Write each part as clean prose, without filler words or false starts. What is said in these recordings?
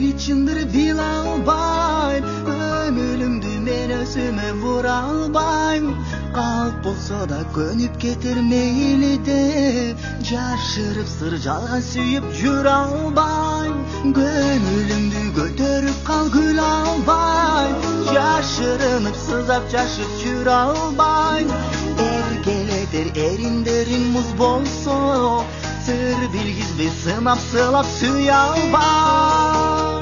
мейли чындыр биле албайм, көңүлүмдү мен өзүмө бура албайм. Калп болсо да көнүп кетер мейли деп, жашырып сыр жалган сүйүп жүрө албайм. Көңүлүмдү көтөрүп кал күлө албайм, жашырынып сызап жашып жүрө албайм. Эргелетер эриндерин муз болсо, сыр билгизбей сынап сылап сүйө албайм.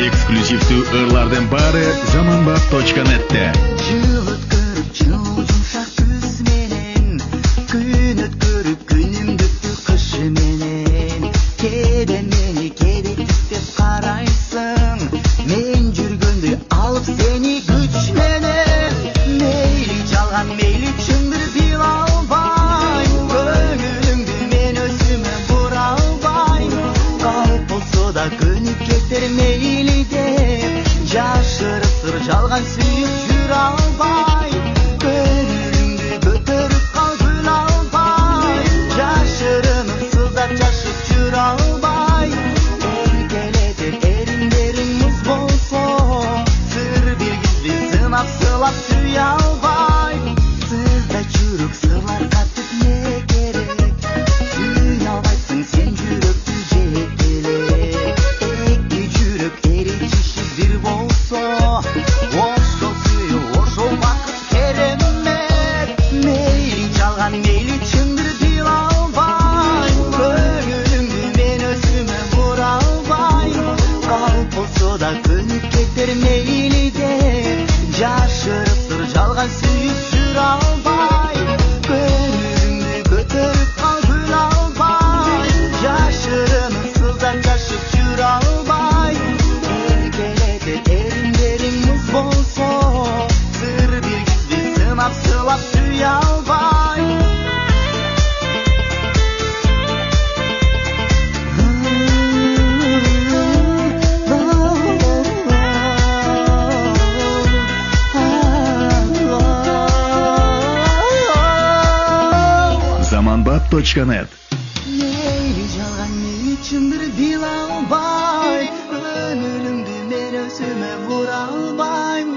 Эксклюзивдүү ырлардын баары zamanbap.net'te. Жыл өткөрүп жылуу жумшак күз менен, күн өткөрүп күнүмдүктү кыш менен. Кээде мени кээде тиктеп карайсың, мен жүргөндө алып сени күч менен. Мейли жалган мейли чындыр биле албайм, көңүлүмдү мен өзүмө бура албайм. Калп болсо да көнүп кетер мейли деп, жашырып сыр жалган сүйүп жүрө албайм. Көңүлүмдү көтөрүп кал күлө албайм, жашырынып сызап жашып жүрө албайм. Эргелетер эриндерин муз болсо, сыр билгизбей сынап сылап сүйө албайм. Сызда жүрөк сырларга түп не керек, сүйө албайсың сен жүрөктү жетелеп. Эки жүрөк эричиши бир болсо, ошол сүйүү ошол бакыт керемет. Мейли жалган мейли чындыр биле албайм, көңүлүмдү мен өзүмө бура албайм. Калп болсо да көнүп кетер мейли деп, жашырып сыр жалган сүйүп жүрө албайм. Көңүлүмдү көтөрүп кал күлө албайм, жашырынып сызап жашып жүрө албайм. Эргелетер эриндерин муз болсо, сыр билгизбей сынап сылап сүйө албайм. zamanbap.net. Мейли жалган мейли чындыр биле албайм, көңүлүмдү мен өзүмө бура албайм.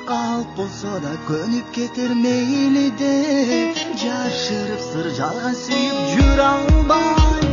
Калп болсо да көнүп кетер мейли деп, жашырып сыр жалган сүйүп жүрө албайм.